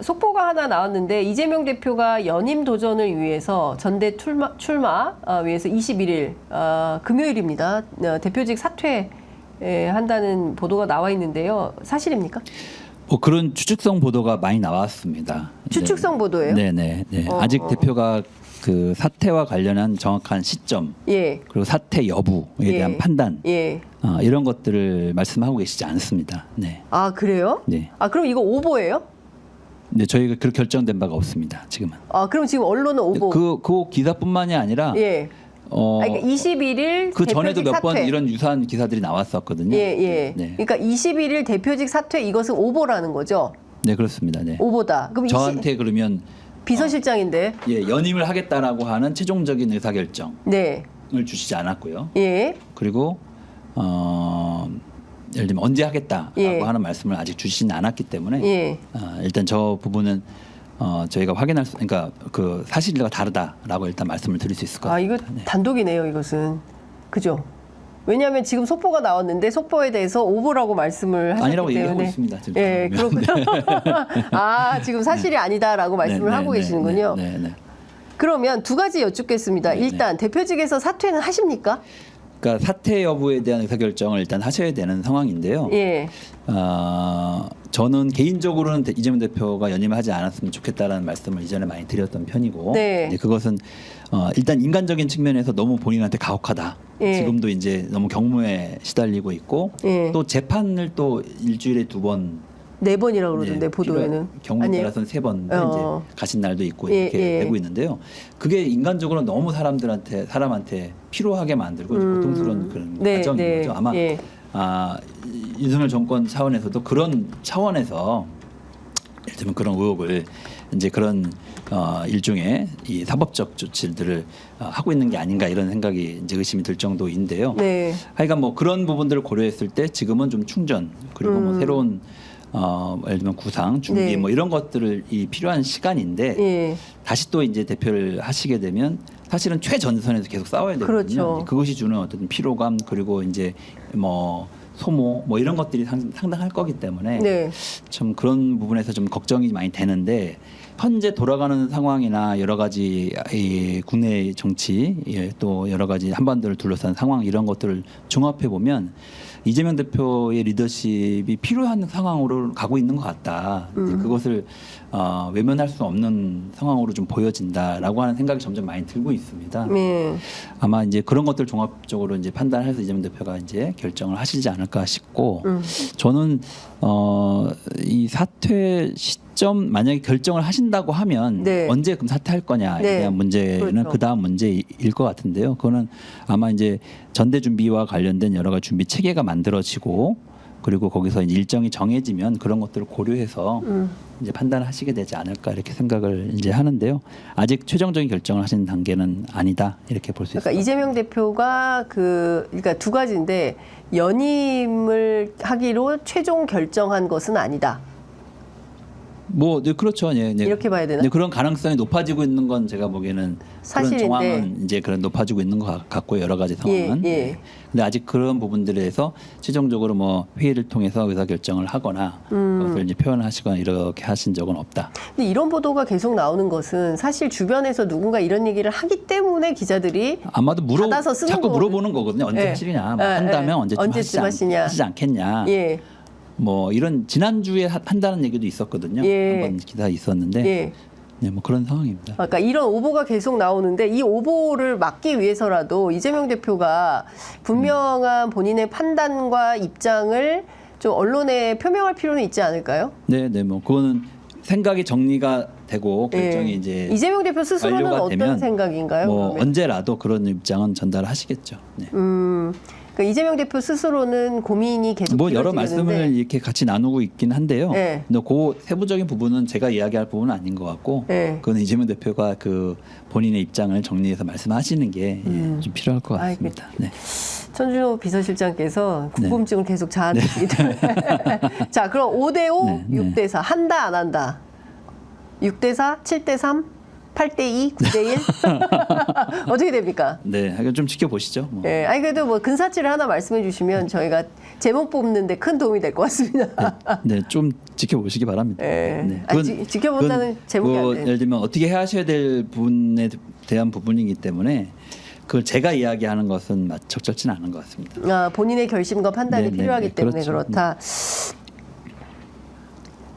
속보가 하나 나왔는데 이재명 대표가 연임 도전을 위해서 전대 출마 위해서 21일 금요일입니다. 대표직 사퇴한다는 보도가 나와 있는데요. 사실입니까? 그런 추측성 보도가 많이 나왔습니다. 추측성 보도예요? 네네. 아직 대표가 그 사퇴와 관련한 정확한 시점, 그리고 사퇴 여부에 대한 판단, 이런 것들을 말씀하고 계시지 않습니다. 네. 아 그래요? 네. 아 그럼 이거 오보예요? 네, 저희가 그렇게 결정된 바가 없습니다. 지금은. 아 그럼 지금 언론은 오보? 그 기사뿐만이 아니라. 그러니까 21일 그 전에도 몇 번 사퇴. 이런 유사한 기사들이 나왔었거든요. 네. 그러니까 21일 대표직 사퇴 이것은 오보라는 거죠? 네, 그렇습니다. 네. 오보다. 그럼 저한테 그러면 비서실장인데. 연임을 하겠다라고 하는 최종적인 의사결정을 주시지 않았고요. 그리고 예를 들면 언제 하겠다라고 하는 말씀을 아직 주시진 않았기 때문에 일단 저 부분은 저희가 확인할 수, 그러니까 그 사실과 다르다라고 일단 말씀을 드릴 수 있을 것 같습니다. 이거 단독이네요, 이것은. 그죠? 왜냐하면 지금 속보가 나왔는데 속보에 대해서 오보라고 말씀을 하셨기 아니라고 때문에. 얘기하고 있습니다. 지금. 그렇군요. 지금 사실이 아니다라고 말씀을 하고 계시는군요. 그러면 두 가지 여쭙겠습니다. 일단 대표직에서 사퇴는 하십니까? 그러니까 사퇴 여부에 대한 의사결정을 일단 하셔야 되는 상황인데요. 저는 개인적으로는 이재명 대표가 연임을 하지 않았으면 좋겠다라는 말씀을 이전에 많이 드렸던 편이고, 그것은 일단 인간적인 측면에서 너무 본인한테 가혹하다. 지금도 이제 너무 경무에 시달리고 있고, 또 재판을 또 일주일에 2번. 4번이라고 그러던데 보도에는. 경우에 따라서는 3번 이제 가신 날도 있고 이렇게 되고 있는데요. 그게 인간적으로 너무 사람한테 피로하게 만들고 고통스러운 그런 과정인 거죠. 아마 윤석열 정권 차원에서도 그런 차원에서 예를 들면 그런 의혹을 이제 그런 일종의 이 사법적 조치들을 하고 있는 게 아닌가 이런 생각이 이제 의심이 들 정도인데요. 하여간 뭐 그런 부분들을 고려했을 때 지금은 좀 충전 그리고 뭐 새로운 예를 들면 구상, 준비 뭐 이런 것들을 필요한 시간인데 다시 또 이제 대표를 하시게 되면 사실은 최전선에서 계속 싸워야 되거든요. 그것이 주는 어떤 피로감 그리고 이제 뭐 소모 뭐 이런 것들이 상당할 거기 때문에 참 그런 부분에서 좀 걱정이 많이 되는데 현재 돌아가는 상황이나 여러 가지 이 국내 정치 또 여러 가지 한반도를 둘러싼 상황 이런 것들을 종합해 보면 이재명 대표의 리더십이 필요한 상황으로 가고 있는 것 같다. 그것을 외면할 수 없는 상황으로 좀 보여진다라고 하는 생각이 점점 많이 들고 있습니다. 아마 이제 그런 것들 종합적으로 이제 판단해서 이재명 대표가 이제 결정을 하시지 않을까 싶고, 저는 이 사퇴 시점 만약에 결정을 하신다고 하면 언제 그럼 사퇴할 거냐에 대한 문제는 그 다음 문제일 것 같은데요. 그거는 아마 이제 전대 준비와 관련된 여러 가지 준비 체계가 만들어지고 그리고 거기서 이제 일정이 정해지면 그런 것들을 고려해서 이제 판단하시게 되지 않을까 이렇게 생각을 이제 하는데요. 아직 최종적인 결정을 하시는 단계는 아니다 이렇게 볼 수 있습니다. 그러니까 이재명 대표가 그러니까 두 가지인데 연임을 하기로 최종 결정한 것은 아니다. 네, 그렇죠. 이렇게 봐야 되나? 그런 가능성이 높아지고 있는 건 제가 보기에는 사실인데. 그런 정황은 이제 그런 높아지고 있는 것 같고 여러 가지 상황은. 근데 아직 그런 부분들에서 최종적으로 뭐 회의를 통해서 의사 결정을 하거나 그것을 이제 표현하시거나 이렇게 하신 적은 없다. 근데 이런 보도가 계속 나오는 것은 사실 주변에서 누군가 이런 얘기를 하기 때문에 기자들이 아마도 받아서 쓰는 자꾸 물어보는 거거든요. 언제 하시냐, 한다면 언제쯤 하시지 않겠냐. 뭐 이런 지난주에 한다는 얘기도 있었거든요. 한번 기사 있었는데 뭐 그런 상황입니다. 그러니까 이런 오보가 계속 나오는데 이 오보를 막기 위해서라도 이재명 대표가 분명한 본인의 판단과 입장을 좀 언론에 표명할 필요는 있지 않을까요? 뭐 그거는 생각이 정리가 되고 결정이 이제 이재명 대표 스스로는 완료가 어떤 되면 생각인가요? 뭐 언제라도 그런 입장은 전달하시겠죠. 그러니까 이재명 대표 스스로는 고민이 계속 뭐 여러 길어지는데. 말씀을 이렇게 같이 나누고 있긴 한데요. 근데 그 세부적인 부분은 제가 이야기할 부분은 아닌 것 같고, 그건 이재명 대표가 그 본인의 입장을 정리해서 말씀하시는 게 좀 필요할 것 같습니다. 천준호 비서실장께서 궁금증을 계속 자아내시기 때문에. 자, 그럼 5대5, 6대4 한다 안 한다. 6대4, 7대3, 8대2, 9대1 어떻게 됩니까? 좀 지켜보시죠. 아니 그래도 뭐 근사치를 하나 말씀해 주시면 저희가 제목 뽑는데 큰 도움이 될 것 같습니다. 좀 지켜보시기 바랍니다. 네. 지켜본다는 제목이 안 돼요. 예를 들면 어떻게 하셔야 될 부분에 대한 부분이기 때문에 그걸 제가 이야기하는 것은 적절치는 않은 것 같습니다. 본인의 결심과 판단이 필요하기 때문에 그렇죠. 그렇다.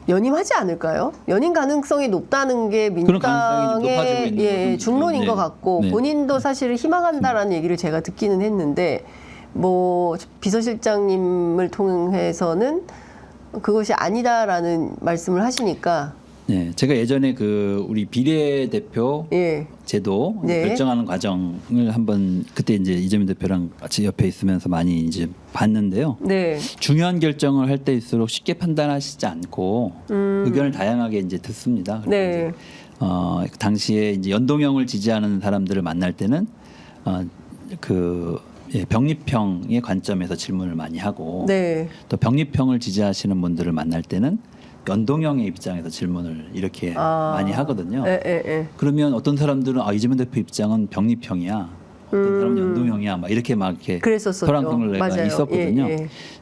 연임하지 않을까요? 연임 가능성이 높다는 게 민주당의 중론인 것 같고 본인도 사실 희망한다라는 얘기를 제가 듣기는 했는데 뭐 비서실장님을 통해서는 그것이 아니다라는 말씀을 하시니까 네, 제가 예전에 그 우리 비례대표 제도 결정하는 과정을 한번 그때 이제 이재명 대표랑 같이 옆에 있으면서 많이 이제 봤는데요. 중요한 결정을 할 때일수록 쉽게 판단하시지 않고 의견을 다양하게 이제 듣습니다. 이제 당시에 이제 연동형을 지지하는 사람들을 만날 때는 병립형의 관점에서 질문을 많이 하고 또 병립형을 지지하시는 분들을 만날 때는 연동형의 입장에서 질문을 이렇게 많이 하거든요. 그러면 어떤 사람들은 이재명 대표 입장은 병립형이야, 어떤 사람은 연동형이야, 막 이렇게 토론회가 있었거든요.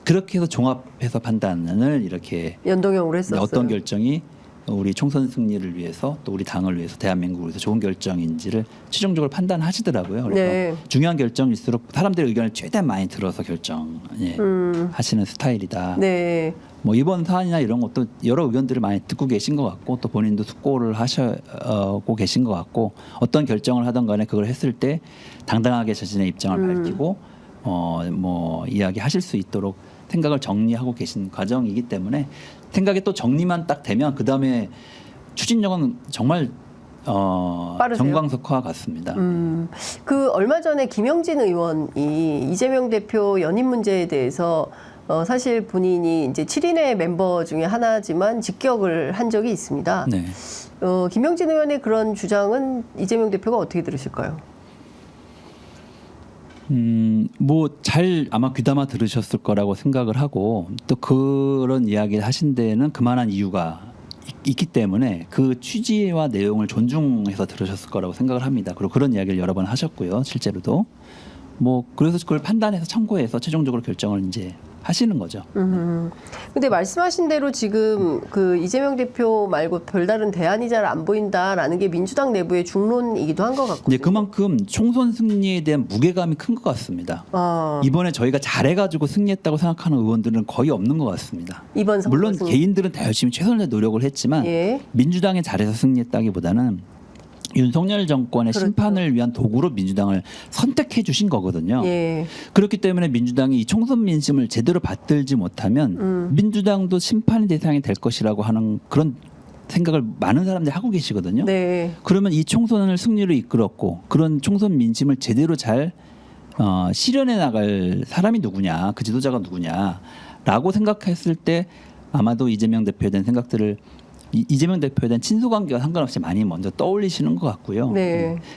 그렇게 해서 종합해서 판단을 이렇게 연동형으로 했었어요. 어떤 결정이 우리 총선 승리를 위해서 또 우리 당을 위해서 대한민국을 위해서 좋은 결정인지를 최종적으로 판단하시더라고요. 그래서 중요한 결정일수록 사람들의 의견을 최대한 많이 들어서 하시는 스타일이다. 뭐 이번 사안이나 이런 것도 여러 의견들을 많이 듣고 계신 것 같고 또 본인도 숙고를 하시고 계신 것 같고 어떤 결정을 하던 간에 그걸 했을 때 당당하게 자신의 입장을 밝히고 뭐 이야기하실 수 있도록 생각을 정리하고 계신 과정이기 때문에 생각이 또 정리만 딱 되면 그 다음에 추진력은 정말 정광석화 같습니다. 그 얼마 전에 김영진 의원이 이재명 대표 연임 문제에 대해서 사실 본인이 이제 7인의 멤버 중에 하나지만 직격을 한 적이 있습니다. 김영진 의원의 그런 주장은 이재명 대표가 어떻게 들으실까요? 뭐 잘 아마 귀담아 들으셨을 거라고 생각을 하고 또 그런 이야기를 하신 데는 그만한 이유가 있기 때문에 그 취지와 내용을 존중해서 들으셨을 거라고 생각을 합니다. 그리고 그런 이야기를 여러 번 하셨고요, 실제로도. 뭐 그래서 그걸 판단해서 참고해서 최종적으로 결정을 이제 하시는 거죠. 근데 말씀하신 대로 지금 그 이재명 대표 말고 별다른 대안이 잘 안 보인다라는 게 민주당 내부의 중론이기도 한 것 같거든요. 네, 그만큼 총선 승리에 대한 무게감이 큰 것 같습니다. 이번에 저희가 잘해가지고 승리했다고 생각하는 의원들은 거의 없는 것 같습니다. 물론 개인들은 다 열심히 최선의 노력을 했지만 민주당이 잘해서 승리했다기보다는 윤석열 정권의 심판을 위한 도구로 민주당을 선택해 주신 거거든요. 그렇기 때문에 민주당이 이 총선 민심을 제대로 받들지 못하면 민주당도 심판의 대상이 될 것이라고 하는 그런 생각을 많은 사람들이 하고 계시거든요. 그러면 이 총선을 승리로 이끌었고 그런 총선 민심을 제대로 잘 실현해 나갈 사람이 누구냐, 그 지도자가 누구냐라고 생각했을 때 아마도 이재명 대표에 대한 생각들을 이재명 대표에 대한 친소관계와 상관없이 많이 먼저 떠올리시는 것 같고요.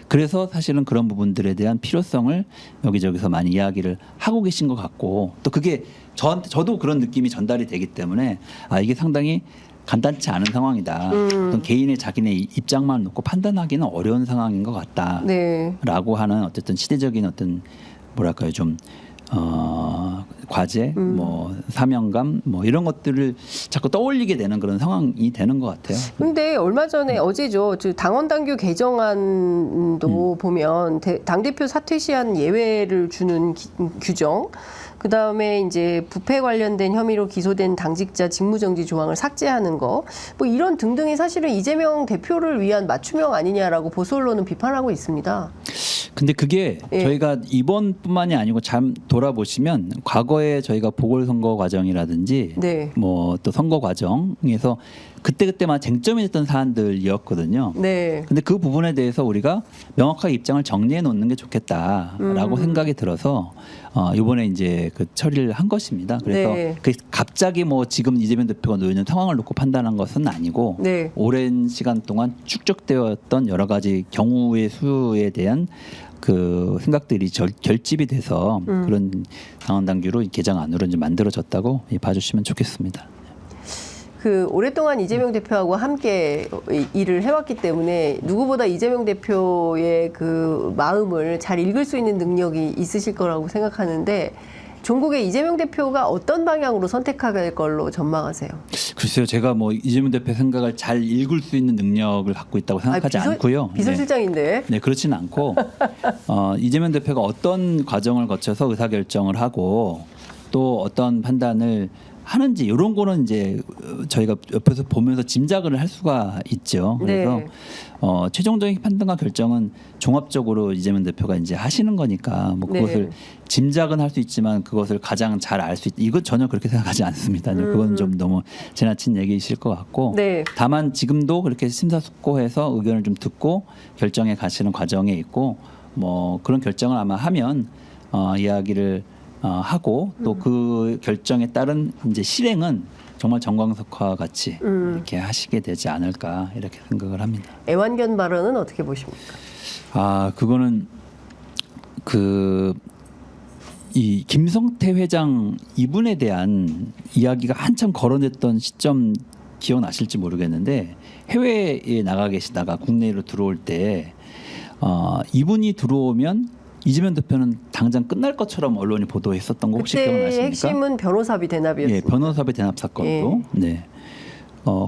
그래서 사실은 그런 부분들에 대한 필요성을 여기저기서 많이 이야기를 하고 계신 것 같고 또 그게 저도 그런 느낌이 전달이 되기 때문에 이게 상당히 간단치 않은 상황이다. 어떤 개인의 자기네 입장만 놓고 판단하기는 어려운 상황인 것 같다라고 하는 어쨌든 시대적인 어떤 뭐랄까요 좀 과제, 뭐 사명감, 뭐 이런 것들을 자꾸 떠올리게 되는 그런 상황이 되는 것 같아요. 근데 얼마 전에 어제죠, 당원 당규 개정안도 보면 당 대표 사퇴 시한 예외를 주는 규정. 그 다음에 이제 부패 관련된 혐의로 기소된 당직자 직무정지 조항을 삭제하는 거, 뭐 이런 등등이 사실은 이재명 대표를 위한 맞춤형 아니냐라고 보수 언론은 비판하고 있습니다. 근데 그게 저희가 이번뿐만이 아니고 참 돌아보시면 과거에 저희가 보궐선거 과정이라든지 뭐 또 선거 과정에서 그때그때만 쟁점이 됐던 사안들이었거든요. 근데 그 부분에 대해서 우리가 명확하게 입장을 정리해 놓는 게 좋겠다라고 생각이 들어서 이번에 이제 그 처리를 한 것입니다. 그래서 그 갑자기 뭐 지금 이재명 대표가 놓여 있는 상황을 놓고 판단한 것은 아니고 오랜 시간 동안 축적되었던 여러 가지 경우의 수에 대한 그 생각들이 결집이 돼서 그런 당원 당규로 개정안으로 이제 만들어졌다고 봐주시면 좋겠습니다. 그 오랫동안 이재명 대표하고 함께 일을 해왔기 때문에 누구보다 이재명 대표의 그 마음을 잘 읽을 수 있는 능력이 있으실 거라고 생각하는데 종국의 이재명 대표가 어떤 방향으로 선택할 걸로 전망하세요? 글쎄요, 제가 뭐 이재명 대표 생각을 잘 읽을 수 있는 능력을 갖고 있다고 생각하지 않고요. 비서실장인데. 네, 그렇지는 않고 이재명 대표가 어떤 과정을 거쳐서 의사결정을 하고 또 어떤 판단을 하는지 이런 거는 이제 저희가 옆에서 보면서 짐작을 할 수가 있죠. 그래서 네. 최종적인 판단과 결정은 종합적으로 이재명 대표가 이제 하시는 거니까 뭐 그것을 네. 짐작은 할 수 있지만 그것을 가장 잘 알 수 있다. 이건 전혀 그렇게 생각하지 않습니다. 그건 좀 너무 지나친 얘기이실 것 같고 네. 다만 지금도 그렇게 심사숙고해서 의견을 좀 듣고 결정에 가시는 과정에 있고 뭐 그런 결정을 아마 하면 이야기를 하고 또 그 결정에 따른 이제 실행은 정말 정광석과 같이 이렇게 하시게 되지 않을까 이렇게 생각을 합니다. 애완견 발언은 어떻게 보십니까? 그거는 이 김성태 회장 이분에 대한 이야기가 한참 거론됐던 시점 기억나실지 모르겠는데 해외에 나가 계시다가 국내로 들어올 때 이분이 들어오면 이재명 대표는 당장 끝날 것처럼 언론이 보도했었던 거 혹시 기억나십니까? 그때 핵심은 변호사비 대납이었습니다. 예, 변호사비 대납 사건으로. 예. 네.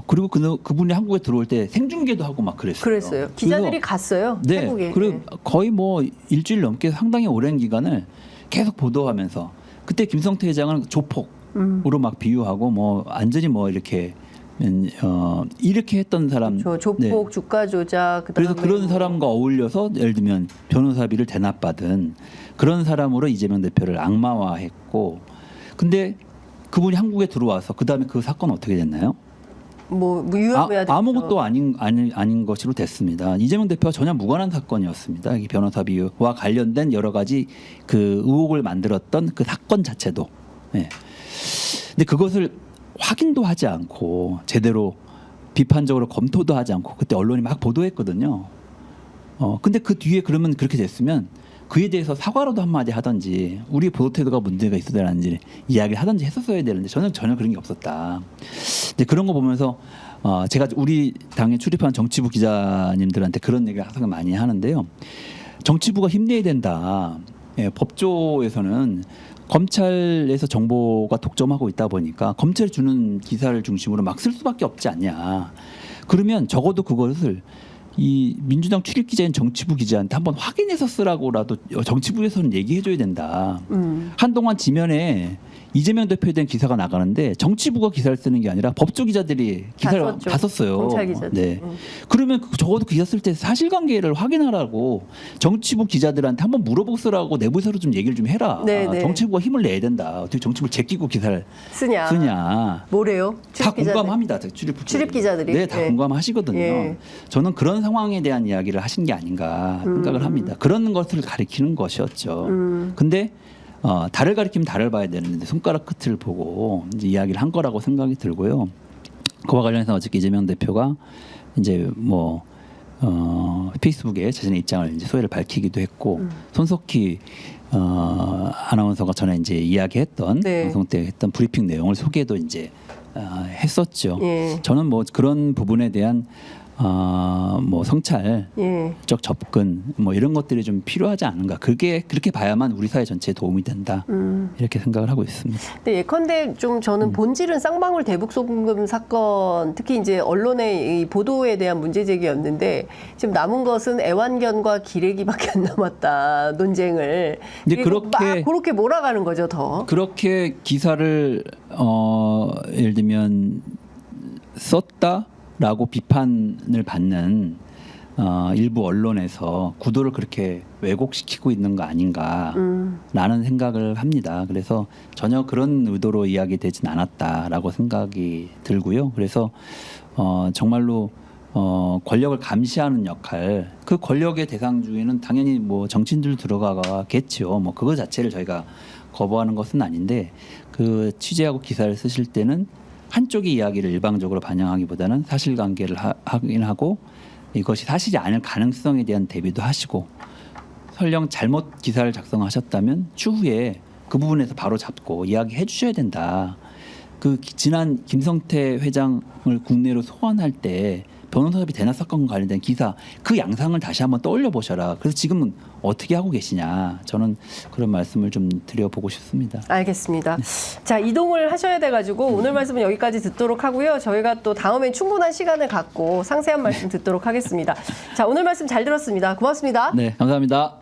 그리고 그분이 한국에 들어올 때 생중계도 하고 막 그랬어요. 그랬어요. 기자들이 갔어요. 네. 한국에. 그리고 거의 뭐 일주일 넘게 상당히 오랜 기간을 계속 보도하면서 그때 김성태 회장은 조폭으로 막 비유하고 뭐 완전히 뭐 이렇게 했던 사람. 조폭, 네. 주가 조작. 그래서 그런 사람과 어울려서 예를 들면 변호사비를 대납받은 그런 사람으로 이재명 대표를 악마화했고, 근데 그분이 한국에 들어와서 그 다음에 그 사건 어떻게 됐나요? 뭐 유효해야 아무것도 아닌 것으로 됐습니다. 이재명 대표와 전혀 무관한 사건이었습니다. 이 변호사비와 관련된 여러 가지 그 의혹을 만들었던 그 사건 자체도. 네. 근데 그것을 확인도 하지 않고 제대로 비판적으로 검토도 하지 않고 그때 언론이 막 보도했거든요. 근데 그 뒤에 그러면 그렇게 됐으면 그에 대해서 사과라도 한마디 하든지 우리 보도 태도가 문제가 있어야하는지 이야기를 하든지 했었어야 되는데 저는 전혀 그런 게 없었다. 근데 그런 거 보면서 제가 우리 당에 출입한 정치부 기자님들한테 그런 얘기를 항상 많이 하는데요. 정치부가 힘내야 된다. 예, 법조에서는 검찰에서 정보가 독점하고 있다 보니까 검찰이 주는 기사를 중심으로 막 쓸 수밖에 없지 않냐. 그러면 적어도 그것을 이 민주당 출입 기자인 정치부 기자한테 한번 확인해서 쓰라고라도 정치부에서는 얘기해줘야 된다. 한동안 지면에 이재명 대표에 대한 기사가 나가는데 정치부가 기사를 쓰는 게 아니라 법조 기자들이 기사를 다 썼어요. 검찰 기자들. 네. 그러면 적어도 기사 쓸 때 사실관계를 확인하라고 정치부 기자들한테 한번 물어보고 쓰라고 내부에서도 좀 얘기를 좀 해라. 정치부가 힘을 내야 된다. 어떻게 정치부를 제끼고 기사를 쓰냐. 뭐래요? 다 공감합니다. 출입 기자들이. 네, 다 공감하시거든요. 예. 저는 그런 상황에 대한 이야기를 하신 게 아닌가 생각을 합니다. 그런 것을 가리키는 것이었죠. 근데 달을 가리키면 달을 봐야 되는데 손가락 끝을 보고 이제 이야기를 한 거라고 생각이 들고요. 그와 관련해서 어저께 이재명 대표가 이제 뭐 페이스북에 자신의 입장을 이제 소회를 밝히기도 했고 손석희 아나운서가 전에 이제 이야기했던 방송 때 했던 브리핑 내용을 소개도 이제 했었죠. 예. 저는 뭐 그런 부분에 대한 뭐 성찰적 접근 뭐 이런 것들이 좀 필요하지 않은가. 그게 그렇게 봐야만 우리 사회 전체에 도움이 된다. 이렇게 생각을 하고 있습니다. 근데 예컨대 좀 저는 본질은 쌍방울 대북 소금 사건, 특히 이제 언론의 이 보도에 대한 문제 제기였는데 지금 남은 것은 애완견과 기레기밖에 안 남았다. 논쟁을. 근데 그렇게 몰아가는 거죠, 더. 그렇게 기사를 예를 들면 썼다. 라고 비판을 받는 일부 언론에서 구도를 그렇게 왜곡시키고 있는 거 아닌가라는 생각을 합니다. 그래서 전혀 그런 의도로 이야기되진 않았다라고 생각이 들고요. 그래서 정말로 권력을 감시하는 역할, 그 권력의 대상 중에는 당연히 뭐 정치인들 들어가겠죠. 뭐 그거 자체를 저희가 거부하는 것은 아닌데 그 취재하고 기사를 쓰실 때는 한쪽의 이야기를 일방적으로 반영하기보다는 사실관계를 확인하고 이것이 사실이 아닐 가능성에 대한 대비도 하시고 설령 잘못 기사를 작성하셨다면 추후에 그 부분에서 바로 잡고 이야기해 주셔야 된다. 그 지난 김성태 회장을 국내로 소환할 때 변호사비 대납 사건 관련된 기사 그 양상을 다시 한번 떠올려 보셔라. 그래서 지금은 어떻게 하고 계시냐. 저는 그런 말씀을 좀 드려보고 싶습니다. 알겠습니다. 자, 이동을 하셔야 돼가지고 오늘 말씀은 여기까지 듣도록 하고요. 저희가 또 다음에 충분한 시간을 갖고 상세한 말씀 듣도록 하겠습니다. 자, 오늘 말씀 잘 들었습니다. 고맙습니다. 네, 감사합니다.